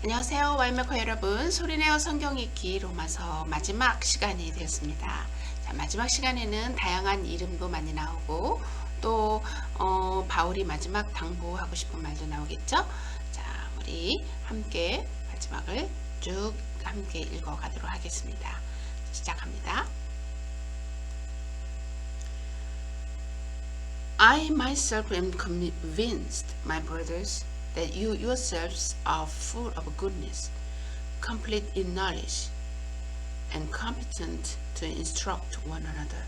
안녕하세요. 와인메커 여러분. 소리내어 성경읽기 로마서 마지막 시간이 되었습니다. 자, 마지막 시간에는 다양한 이름도 많이 나오고 또 바울이 마지막 당부하고 싶은 말도 나오겠죠. 자, 우리 함께 마지막을 쭉 함께 읽어가도록 하겠습니다. 시작합니다. I myself am convinced, my brothers, that you yourselves are full of goodness, complete in knowledge, and competent to instruct one another.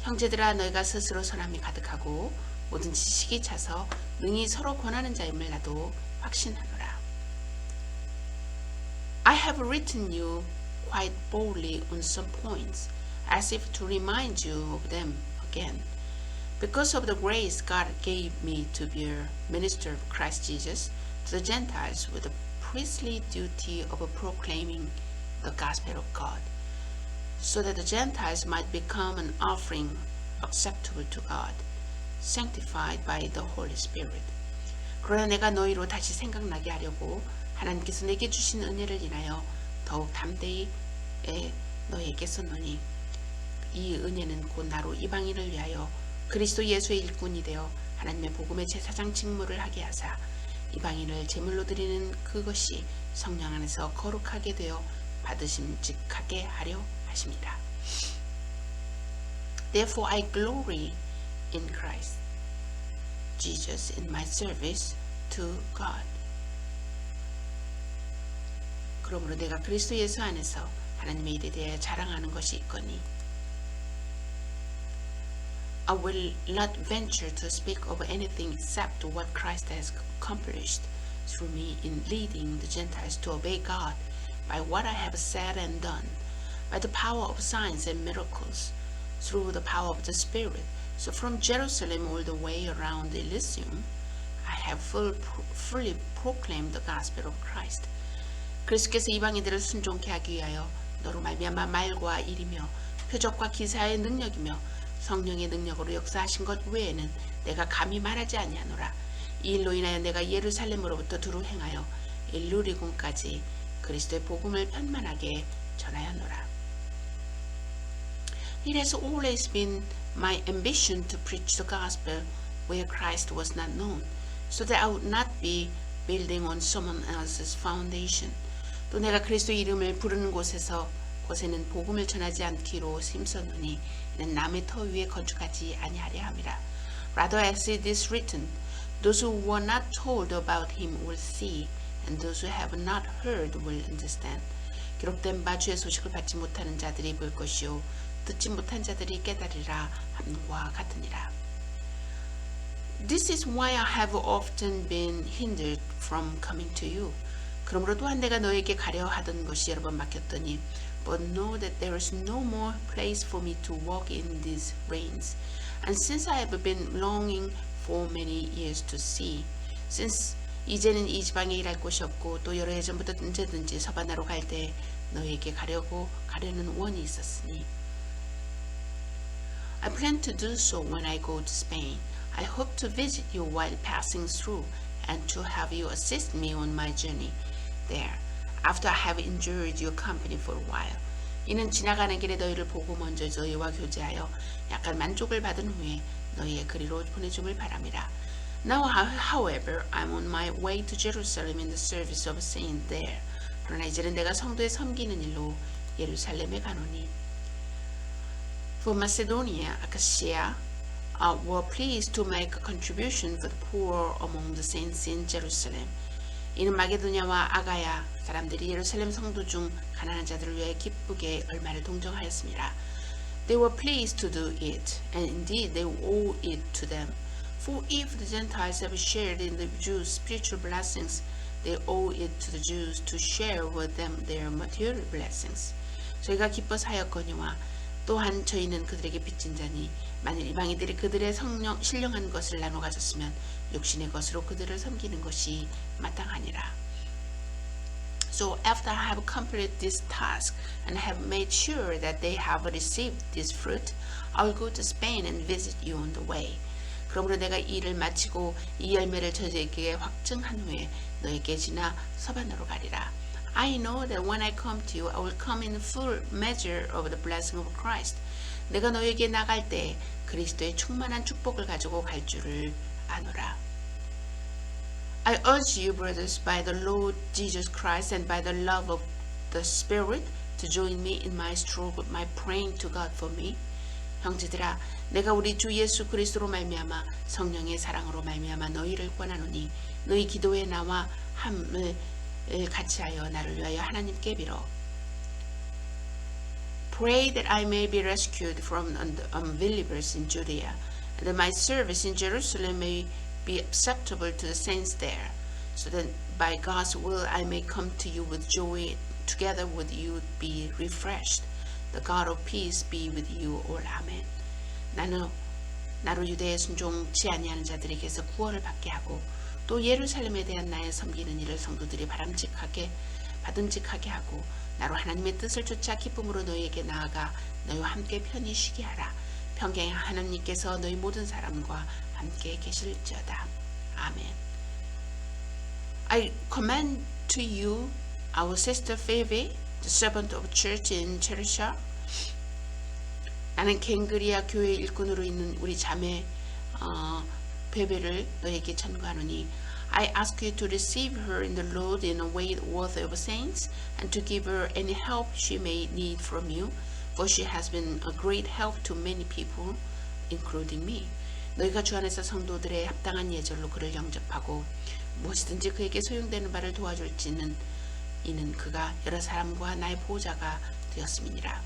형제들아, 너희가 스스로 선함이 가득하고 모든 지식이 차서 능히 서로 권하는 자임을 나도 확신하노라. I have written you quite boldly on some points, as if to remind you of them again. Because of the grace God gave me to be a minister of Christ Jesus to the Gentiles with the priestly duty of proclaiming the gospel of God, so that the Gentiles might become an offering acceptable to God, sanctified by the Holy Spirit. 그러나 내가 너희로 다시 생각나게 하려고 하나님께서 내게 주신 은혜를 인하여 더욱 담대히 너희에게 썼노니, 이 은혜는 곧 나로 이방인을 위하여 그리스도 예수의 일꾼이 되어 하나님의 복음의 제사장 직무를 하게 하사 이방인을 제물로 드리는 그것이 성령 안에서 거룩하게 되어 받으심직하게 하려 하십니다. Therefore I glory in Christ Jesus in my service to God. 그러므로 내가 그리스도 예수 안에서 하나님의 일에 대해 자랑하는 것이 있거니 I will not venture to speak of anything except what Christ has accomplished through me in leading the Gentiles to obey God by what I have said and done, by the power of signs and miracles, through the power of the Spirit. So from Jerusalem all the way around Elysium, I have fully proclaimed the gospel of Christ. 그리스도께서 이방인들을 순종케 하기 위하여 너로 말미암아 말과 일이며 표적과 기사의 능력이며 성령의 능력으로 역사하신 것 외에는 내가 감히 말하지 아니하노라. 이 일로 인하여 내가 예루살렘으로부터 두루 행하여 일루리군까지 그리스도의 복음을 편만하게 전하였노라. It has always been my ambition to preach the gospel where Christ was not known, so that I would not be building on someone else's foundation. 또 내가 그리스도 이름을 부르는 곳에는 복음을 전하지 않기로 힘썼노니 이는 남의 터 위에 건축하지 아니하려 함이라. Rather as it is written, those who were not told about him will see, and those who have not heard will understand. 기록된 바 주의 소식을 받지 못하는 자들이 볼 것이요 듣지 못한 자들이 깨달으리라 함과 같으니라. This is why I have often been hindered from coming to you. 그러므로 또한 내가 너에게 가려 하던 것이 여러 번 막혔더니 But know that there is no more place for me to walk in these reigns. And since I have been longing for many years to see, since 이제는 이 지방에 일할 곳이 없고 또 여러 해 전부터 언제든지 서바나로 갈 때 너에게 가려는 원이 있었으니 I plan to do so when I go to Spain. I hope to visit you while passing through and to have you assist me on my journey there. After I have enjoyed your company for a while. 이는 지나가는 길에 너희를 보고 먼저 너희와 교제하여 약간 만족을 받은 후에 너희의 그리로 보내줌을 바람이라. Now, however, I'm on my way to Jerusalem in the service of saints there. 그러나 이제는 내가 성도에 섬기는 일로 예루살렘에 가노니. For Macedonia, Achaia were pleased to make a contribution for the poor among the saints in Jerusalem. 이는 마게도냐와 아가야 사람들이 예루살렘 성도 중 가난한 자들을 위해 기쁘게 얼마를 동정하였습니다. They were pleased to do it, and indeed they owe it to them. For if the Gentiles have shared in the Jews' spiritual blessings, they owe it to the Jews to share with them their material blessings. 저희가 기뻐서 하였거니와 또한 저희는 그들에게 빚진 자니 만일 이방인들이 그들의 신령한 것을 나눠 가졌으면 육신의 것으로 그들을 섬기는 것이 마땅하니라. So after I have completed this task and have made sure that they have received this fruit, I will go to Spain and visit you on the way. 그러므로 내가 이 일을 마치고 이 열매를 저들에게 확증한 후에 너에게 지나 서반으로 가리라. I know that when I come to you, I will come in full measure of the blessing of Christ. 내가 너에게 나갈 때 그리스도의 충만한 축복을 가지고 갈 줄을 아노라. I urge you, brothers, by the Lord Jesus Christ and by the love of the Spirit, to join me in my struggle, my praying to God for me. 형제들아, 내가 우리 주 예수 그리스도로 말미암아 성령의 사랑으로 말미암아 너희를 권하노니 너희 기도에 나와 함을 같이하여 나를 위하여 하나님께 빌어. Pray that I may be rescued from the unbelievers in Judea, and that my service in Jerusalem may be acceptable to the saints there, so that by God's will I may come to you with joy, together with you be refreshed. The God of peace be with you all. Amen. 나로 유대에 순종치 아니하는 자들에게서 구원을 받게 하고 또 예루살렘에 대한 나의 섬기는 일을 성도들이 받음직하게 하고 나로 하나님의 뜻을 쫓아 기쁨으로 너희에게 나아가 너희와 함께 편히 쉬게 하라. 평강의 하나님께서 너희 모든 사람과 함께 계실지어다. 아멘. I commend to you our sister Phoebe, the servant of church in Cherusha. 나는 갱그리아 교회 일꾼으로 있는 우리 자매 베베를 너에게 전가하노니 I ask you to receive her in the Lord in a way worthy of saints, and to give her any help she may need from you, for she has been a great help to many people, including me. 너희가 주 안에서 성도들의 합당한 예절로 그를 영접하고 무엇이든지 그에게 소용되는 바를 도와줄지는 이는 그가 여러 사람과 나의 보호자가 되었음이니라.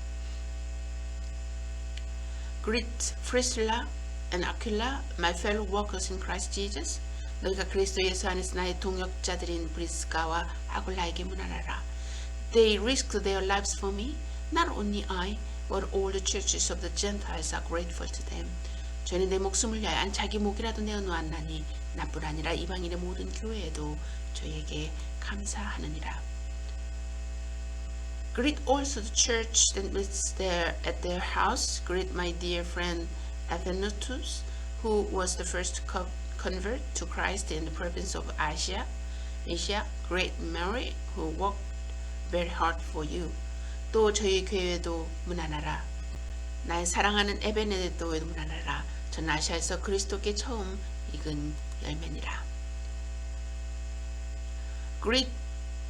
Greet Priscilla and Aquila, my fellow workers in Christ Jesus. 너희가 그리스도 예수 안에서 나의 동역자들인 브리스가와 아굴라에게 문안하라. They risked their lives for me. Not only I, but all the churches of the Gentiles are grateful to them. 저희는 내 목숨을 위하여 자기 목이라도 내어놓았나니 나뿐 아니라 이방인의 모든 교회에도 저희에게 감사하느니라. Greet also the church that meets there at their house. Greet my dear friend Epaphras, who was the first convert to Christ in the province of Asia. Greet Mary, who worked very hard for you. 또 저희 교회도 문안하라. 나의 사랑하는 에베네도에도 문안하라. 전 아시아에서 그리스도께 처음 익은 열매니라. Greet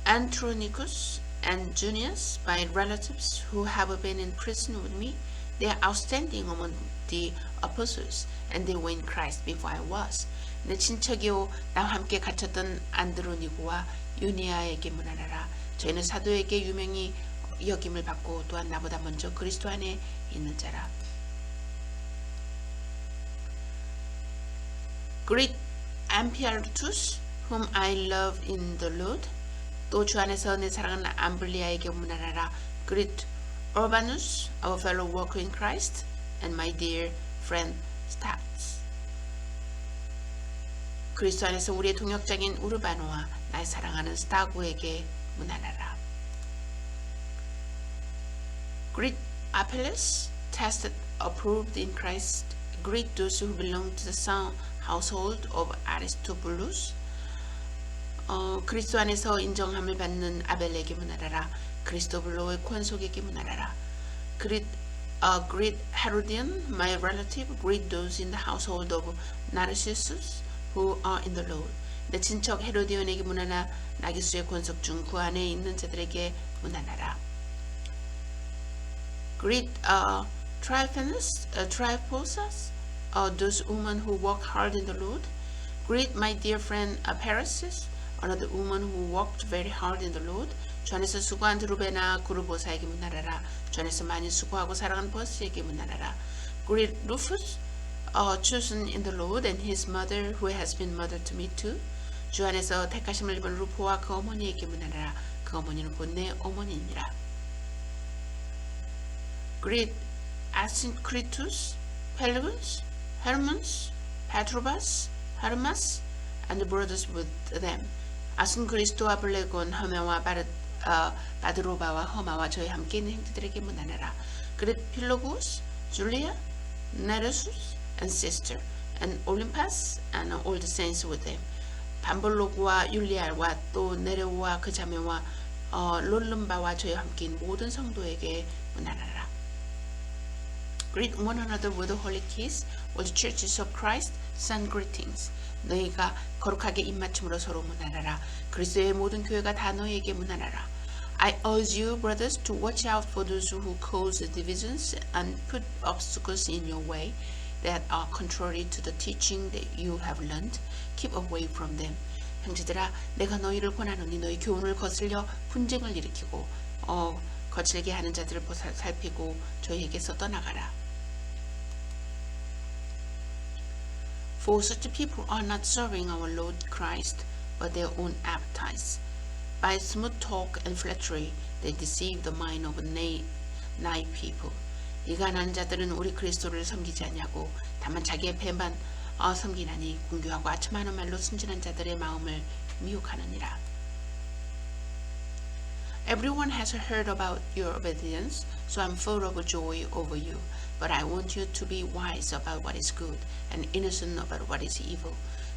Andronicus and Junius, my relatives who have been in prison with me. They are outstanding among the apostles, and they were in Christ before I was. 내 친척이요 나와 함께 갇혔던 안드로니고와 유니아에게 문안하라. 저희는 사도에게 유명히 여김을 받고 또한 나보다 먼저 그리스도 안에 있는 자라. Greet Ampliatus, whom I love in the Lord. 또 주 안에서 내 사랑하는 암블리아에게 문안하라. Greet Urbanus, our fellow worker in Christ, and my dear friend Stats. 그리스도 안에서 우리의 동역자인 우르바노와 나의 사랑하는 스타고에게 문안하라. Greet Apelles, tested, approved in Christ. Greet those who belong to the son household of Aristobulus. 그리스도 안에서 인정함을 받는 아벨에게 문안하라. 그리스도블로의 권속에게 문안하라. Greet Herodian, my relative. Greet those in the household of Narcissus who are in the Lord. 내 친척 헤로디온에게 문안하. 나기수의 권속 중 그 안에 있는 자들에게 문안하라. Greet Tryphaenas, Tryphosas, those women who work hard in the Lord. Greet my dear friend Parasis, another woman who worked very hard in the Lord. 주 안에서 수고한 드루베나 구르보사에게 문안하라. 주 안에서 많이 수고하고 사랑한 버스에게 문안하라. Greet Rufus, chosen in the Lord, and his mother, who has been mother to me too. 주 안에서 택하심을 입은 루포와 그 어머니에게 문안하라. 그 어머니는 곧 내 어머니니라. Greet Asyncritus, Pelugus, Hermas, Patrobas, Hermas, and the brothers with them. 아순그리스도와 블레곤, 허메와 바드로바와 허마와 저희 함께 있는 형제들에게 문안하라. Greet Philogus, Julia, Nereus, and sister, and Olympus and all the saints with them. 반볼로그와 율리알과 또 네레오와 그 자매와 롤름바와 저희와 함께인 모든 성도에게 문안하라. Greet one another with a holy kiss. All the churches of Christ send greetings. 너희가 거룩하게 입맞춤으로 서로 문안하라. 그리스도의 모든 교회가 다 너희에게 문안하라. I urge you, brothers, to watch out for those who cause divisions and put obstacles in your way that are contrary to the teaching that you have learned. Keep away from them. 형제들아, 내가 너희를 권하노니 너희 교훈을 거슬려 분쟁을 일으키고 거칠게 하는 자들을 살피고 저희에게서 떠나가라. For such people are not serving our Lord Christ, but their own appetites. By smooth talk and flattery, they deceive the mind of naive people. 이 가난한 자들은 우리 그리스도를 섬기지 않냐고 다만 자기의 배만 섬기나니 궁교하고 아첨하는 말로 순진한 자들의 마음을 미혹하느니라. Everyone has heard about your obedience, so I'm full of joy over you. But I want you to be wise about what is good and innocent about what is evil.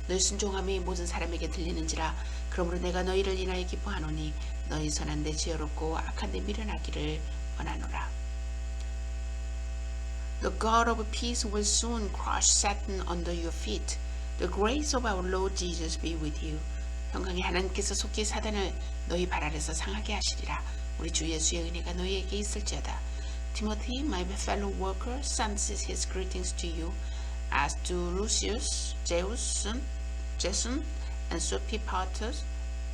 너희 순종함이 모든 사람에게 들리는지라. 그러므로 내가 너희를 인하여 기뻐하노니 너희 선한 데 지혜롭고 악한 데 미련하기를 원하노라. The God of peace will soon crush Satan under your feet. The grace of our Lord Jesus be with you. 평강의 하나님께서 속히 사단을 너희 발 아래서 상하게 하시리라. 우리 주 예수의 은혜가 너희에게 있을지어다. Timothy, my fellow worker, sends his greetings to you, as do Lucius, Jason, and Sosipater,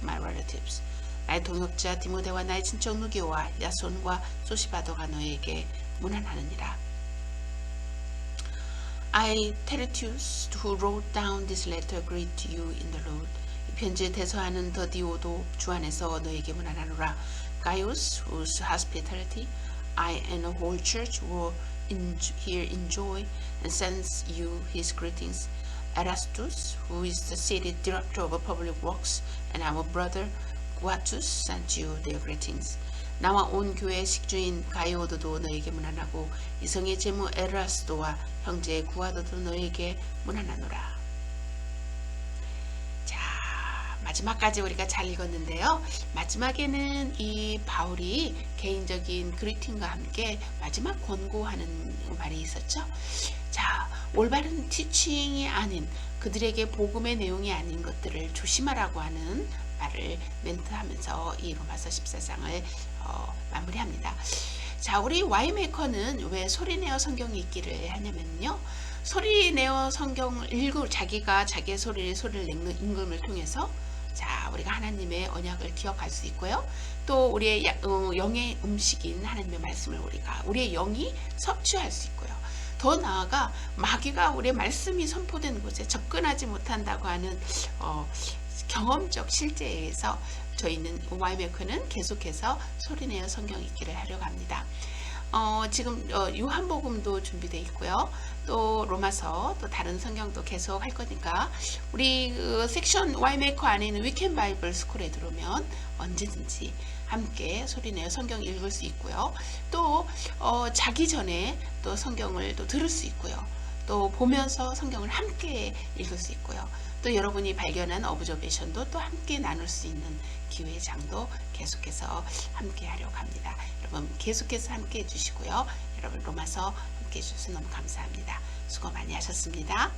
my relatives. 나의 동역자 디모데와 나의 친척 누기오와 야손과 소시바더가 너에게 문안하느니라. I, Tertius, who wrote down this letter, greet you in the Lord. 이 편지에 대서하는 더디오도 주 안에서 너에게 문안하노라. Gaius, whose hospitality I and the whole church were here enjoy, and sends you his greetings. Erastus, who is the city director of public works, and our brother Guatus sent you their greetings. 나와 온 교회 식주인 가이오도도 너에게 문안하고 이성의 제무 에라스도와 형제 구아도도 너에게 문안하노라. 자, 마지막까지 우리가 잘 읽었는데요. 마지막에는 이 바울이 개인적인 그리팅과 함께 마지막 권고하는 말이 있었죠. 자, 올바른 티칭이 아닌 그들에게 복음의 내용이 아닌 것들을 조심하라고 하는 말을 멘트하면서 이 로마서 14장을 마무리합니다. 자, 우리 와이메이커는 왜 소리내어 성경 읽기를 하냐면요. 소리내어 성경을 자기가 자기의 소리를 내는 임금을 통해서 자, 우리가 하나님의 언약을 기억할 수 있고요. 또 우리의 영의 음식인 하나님의 말씀을 우리의 영이 섭취할 수 있고요. 더 나아가 마귀가 우리의 말씀이 선포된 곳에 접근하지 못한다고 하는 경험적 실제에 의해서 저희는 와이메이커는 계속해서 소리내어 성경 읽기를 하려고 합니다. 지금 요한복음도 준비되어 있고요. 또 로마서 또 다른 성경도 계속 할 거니까 우리 섹션 와이메이커 안에 있는 위켄 바이블 스쿨에 들어오면 언제든지 함께 소리내어 성경 읽을 수 있고요. 또 자기 전에 또 성경을 또 들을 수 있고요. 또 보면서 성경을 함께 읽을 수 있고요. 또 여러분이 발견한 오브저베이션도 또 함께 나눌 수 있는 기회의 장도 계속해서 함께 하려고 합니다. 여러분 계속해서 함께 해주시고요. 여러분 로마서 함께 해주셔서 너무 감사합니다. 수고 많이 하셨습니다.